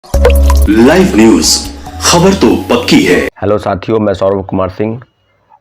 Live news, खबर तो पक्की है। हेलो साथियों, मैं सौरभ कुमार सिंह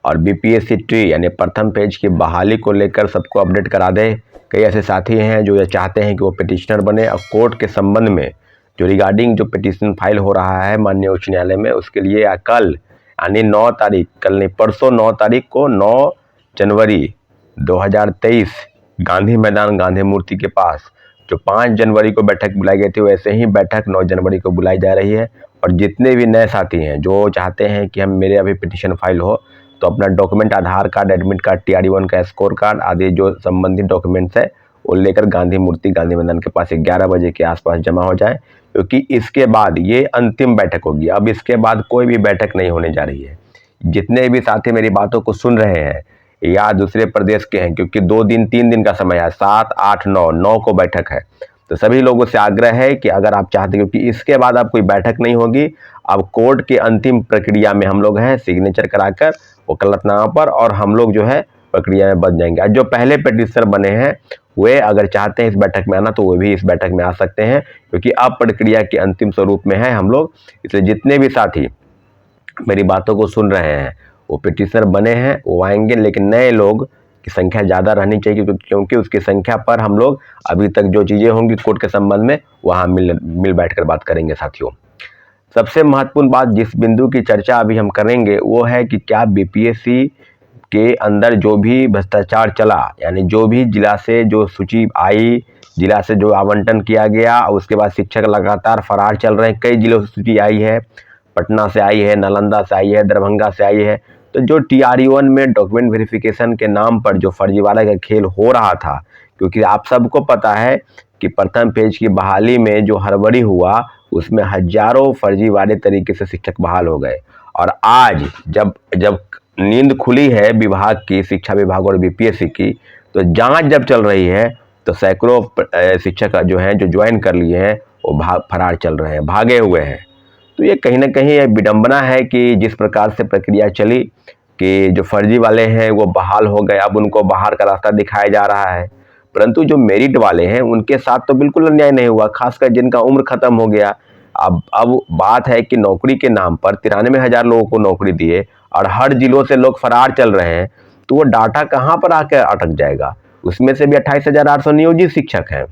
और बीपीएससी ट्री यानी प्रथम पेज की बहाली को लेकर सबको अपडेट करा दें। कई ऐसे साथी हैं जो ये चाहते हैं कि वो पिटिशनर बने और कोर्ट के संबंध में जो रिगार्डिंग जो पिटिशन फाइल हो रहा है माननीय उच्च न्यायालय में, उसके लिए कल यानी 9 तारीख, कल नहीं परसों 9 तारीख को 9 जनवरी 2023 गांधी मैदान गांधी मूर्ति के पास जो 5 जनवरी को बैठक बुलाई गई थी, वैसे ही बैठक 9 जनवरी को बुलाई जा रही है। और जितने भी नए साथी हैं जो चाहते हैं कि हम मेरे अभी पिटिशन फाइल हो, तो अपना डॉक्यूमेंट आधार कार्ड, एडमिट कार्ड, TRD1 का स्कोर कार्ड आदि जो संबंधित डॉक्यूमेंट्स है वो लेकर गांधी मूर्ति गांधी मैदान के पास 11 बजे के आसपास जमा हो जाए, क्योंकि इसके बाद ये अंतिम बैठक होगी। अब इसके बाद कोई भी बैठक नहीं होने जा रही है। जितने भी साथी मेरी बातों को सुन रहे हैं या दूसरे प्रदेश के हैं, क्योंकि 2 दिन 3 दिन का समय है, 7, 8, 9 को बैठक है, तो सभी लोगों से आग्रह है कि अगर आप चाहते हैं, क्योंकि इसके बाद अब कोई बैठक नहीं होगी, अब कोर्ट के अंतिम प्रक्रिया में हम लोग हैं, सिग्नेचर कराकर वकालतनामा पर, और हम लोग जो है प्रक्रिया में बन जाएंगे। और जो पहले पिटिशनर बने हैं वे अगर चाहते हैं इस बैठक में आना, तो वो भी इस बैठक में आ सकते हैं, क्योंकि अब प्रक्रिया के अंतिम स्वरूप में है हम लोग। इसलिए जितने भी साथी मेरी बातों को सुन रहे हैं वो पिटिशनर बने हैं वो आएंगे, लेकिन नए लोग की संख्या ज़्यादा रहनी चाहिए, क्योंकि उसकी संख्या पर हम लोग अभी तक जो चीज़ें होंगी कोर्ट के संबंध में वहाँ मिल बैठकर बात करेंगे। साथियों, सबसे महत्वपूर्ण बात जिस बिंदु की चर्चा अभी हम करेंगे वो है कि क्या बीपीएससी के अंदर जो भी भ्रष्टाचार चला, यानी जो भी जिला से जो सूची आई, जिला से जो आवंटन किया गया, उसके बाद शिक्षक लगातार फरार चल रहे हैं। कई जिलों से सूची आई है, पटना से आई है, नालंदा से आई है, दरभंगा से आई है। तो जो TRD1 में डॉक्यूमेंट वेरिफिकेशन के नाम पर जो फर्जीवाड़ा का खेल हो रहा था, क्योंकि आप सबको पता है कि प्रथम पेज की बहाली में जो हड़बड़ी हुआ उसमें हजारों फर्जीवाड़े तरीके से शिक्षक बहाल हो गए। और आज जब जब नींद खुली है विभाग की, शिक्षा विभाग और बीपीएससी की, तो जांच जब चल रही है तो सैकड़ों शिक्षक जो हैं जो ज्वाइन कर लिए हैं वो फरार चल रहे हैं, भागे हुए हैं। तो ये कहीं ना कहीं एक विडंबना है कि जिस प्रकार से प्रक्रिया चली कि जो फर्जी वाले हैं वो बहाल हो गए, अब उनको बाहर का रास्ता दिखाया जा रहा है, परंतु जो मेरिट वाले हैं उनके साथ तो बिल्कुल अन्याय नहीं हुआ, खासकर जिनका उम्र खत्म हो गया। अब बात है कि नौकरी के नाम पर 93,000 लोगों को नौकरी दिए और हर जिलों से लोग फरार चल रहे हैं, तो वो डाटा कहाँ पर आकर अटक जाएगा। उसमें से भी 28,800 नियोजित शिक्षक हैं।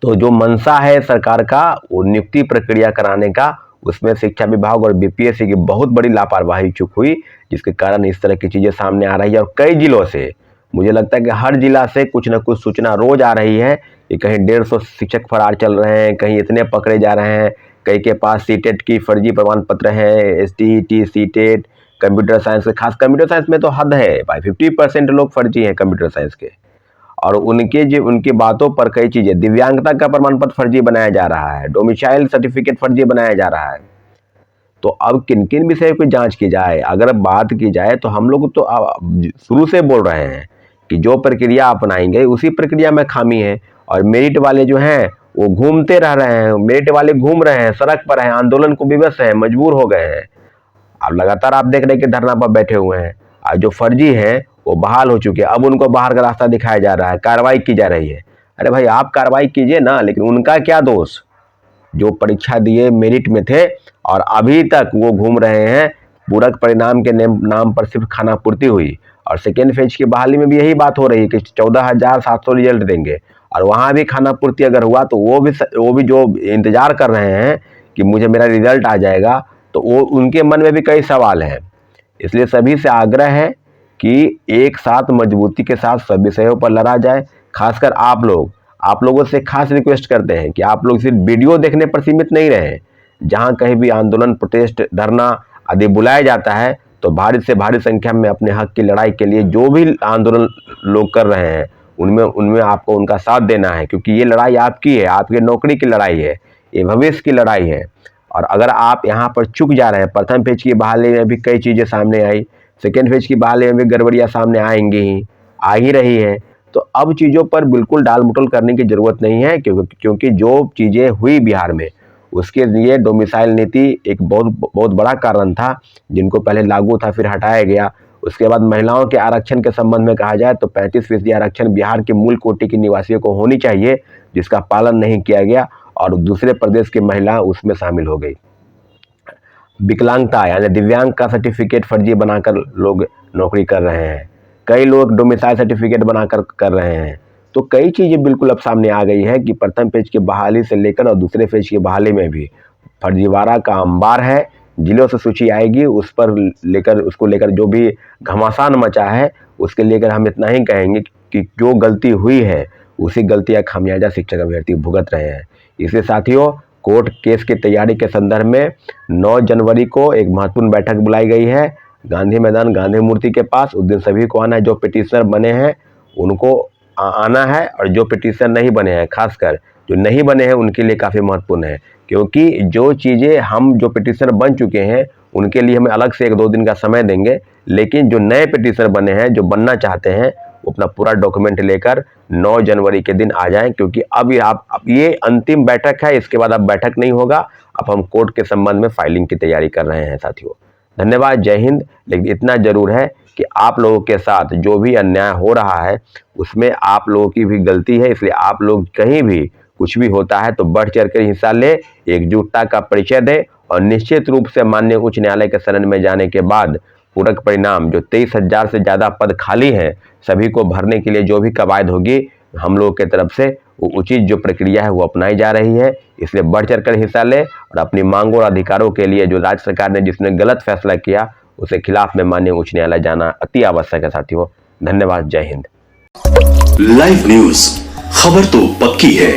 तो जो मंशा है सरकार का वो नियुक्ति प्रक्रिया कराने का, उसमें शिक्षा विभाग और बीपीएससी की बहुत बड़ी लापरवाही चूक हुई, जिसके कारण इस तरह की चीज़ें सामने आ रही है। और कई जिलों से, मुझे लगता है कि हर जिला से कुछ न कुछ सूचना रोज आ रही है कि कहीं 150 शिक्षक फरार चल रहे हैं, कहीं इतने पकड़े जा रहे हैं, कई के पास सीटेट की फर्जी प्रमाण पत्र है, STET, सीटेट, कंप्यूटर साइंस के, खास कंप्यूटर साइंस में तो हद है भाई, 50% लोग फर्जी हैं कंप्यूटर साइंस के। और उनकी बातों पर कई चीज़ें, दिव्यांगता का प्रमाण पत्र फर्जी बनाया जा रहा है, डोमिसाइल सर्टिफिकेट फर्जी बनाया जा रहा है। तो अब किन किन विषय की जांच की जाए, अगर बात की जाए तो हम लोग तो शुरू से बोल रहे हैं कि जो प्रक्रिया अपनाएंगे उसी प्रक्रिया में खामी है। और मेरिट वाले जो हैं वो घूमते रह रहे हैं, मेरिट वाले घूम रहे हैं, सड़क पर हैं, आंदोलन को विवश हैं, मजबूर हो गए हैं। अब लगातार आप देख रहे हैं कि धरना पर बैठे हुए हैं। और जो फर्जी हैं वो बहाल हो चुके हैं, अब उनको बाहर का रास्ता दिखाया जा रहा है, कार्रवाई की जा रही है। अरे भाई, आप कार्रवाई कीजिए ना, लेकिन उनका क्या दोष, जो परीक्षा दिए मेरिट में थे और अभी तक वो घूम रहे हैं। पूरक परिणाम के नाम पर सिर्फ खाना पूर्ति हुई। और सेकेंड फेज की बहाली में भी यही बात हो रही है कि 14,700 रिजल्ट देंगे, और वहाँ भी खाना पूर्ति अगर हुआ तो वो भी जो इंतजार कर रहे हैं कि मुझे मेरा रिजल्ट आ जाएगा, तो वो उनके मन में भी कई सवाल हैं। इसलिए सभी से आग्रह है कि एक साथ मजबूती के साथ सब विषयों पर लड़ा जाए। खासकर आप लोगों से खास रिक्वेस्ट करते हैं कि आप लोग सिर्फ वीडियो देखने पर सीमित नहीं रहें। जहां कहीं भी आंदोलन, प्रोटेस्ट, धरना आदि बुलाया जाता है, तो भारी से भारी संख्या में अपने हक की लड़ाई के लिए जो भी आंदोलन लोग कर रहे हैं उनमें आपको उनका साथ देना है, क्योंकि ये लड़ाई आपकी है, आपकी नौकरी की लड़ाई है, ये भविष्य की लड़ाई है। और अगर आप यहाँ पर चुक जा रहे हैं, प्रथम पेज की बहाली में भी कई चीज़ें सामने आई, सेकेंड फेज की बहाली में भी गड़बड़ियाँ सामने आएंगी ही, आ ही रही है। तो अब चीज़ों पर बिल्कुल डाल मटोल करने की ज़रूरत नहीं है, क्योंकि जो चीज़ें हुई बिहार में उसके लिए डोमिसाइल नीति एक बहुत बड़ा कारण था, जिनको पहले लागू था फिर हटाया गया। उसके बाद महिलाओं के आरक्षण के संबंध में कहा जाए तो 35% आरक्षण बिहार के मूल कोटि के निवासियों को होनी चाहिए, जिसका पालन नहीं किया गया। और दूसरे प्रदेश की महिला उसमें शामिल हो गई। विकलांगता यानी दिव्यांग का सर्टिफिकेट फर्जी बनाकर लोग नौकरी कर रहे हैं, कई लोग डोमिसाइल सर्टिफिकेट बनाकर कर रहे हैं। तो कई चीज़ें बिल्कुल अब सामने आ गई है कि प्रथम पेज की बहाली से लेकर और दूसरे पेज की बहाली में भी फर्जीवाड़ा का अंबार है। जिलों से सूची आएगी उसको लेकर जो भी घमासान मचा है उसके लेकर हम इतना ही कहेंगे कि जो गलती हुई है उसी गलती का खामियाजा शिक्षक अभ्यर्थी भुगत रहे हैं। इसके साथियों, कोर्ट केस की तैयारी के संदर्भ में 9 जनवरी को एक महत्वपूर्ण बैठक बुलाई गई है गांधी मैदान गांधी मूर्ति के पास। उस दिन सभी को आना है, जो पिटिशनर बने हैं उनको आना है, और जो पिटिशनर नहीं बने हैं, खासकर जो नहीं बने हैं उनके लिए काफ़ी महत्वपूर्ण है, क्योंकि जो चीज़ें हम जो पिटिशनर बन चुके हैं उनके लिए हमें अलग से 1-2 दिन का समय देंगे, लेकिन जो नए पिटिशनर बने हैं, जो बनना चाहते हैं, वो अपना पूरा डॉक्यूमेंट लेकर 9 जनवरी के दिन आ जाएं, क्योंकि अब ये अंतिम बैठक है, इसके बाद अब बैठक नहीं होगा। अब हम कोर्ट के संबंध में फाइलिंग की तैयारी कर रहे हैं साथियों। धन्यवाद, जय हिंद। लेकिन इतना जरूर है कि आप लोगों के साथ जो भी अन्याय हो रहा है उसमें आप लोगों की भी गलती है, इसलिए आप लोग कहीं भी कुछ भी होता है तो बढ़ चढ़ कर हिस्सा ले, एकजुटता का परिचय दें, और निश्चित रूप से माननीय उच्च न्यायालय के शरण में जाने के बाद पूरक परिणाम जो 23,000 से ज़्यादा पद खाली हैं सभी को भरने के लिए जो भी कवायद होगी हम लोगों के तरफ से वो उचित जो प्रक्रिया है वो अपनाई जा रही है। इसलिए बढ़ चढ़ कर हिस्सा ले और अपनी मांगों और अधिकारों के लिए जो राज्य सरकार ने जिसने गलत फैसला किया उसके खिलाफ में माननीय उच्च न्यायालय जाना अति आवश्यक है साथियों। धन्यवाद, जय हिंद। लाइव न्यूज, खबर तो पक्की है।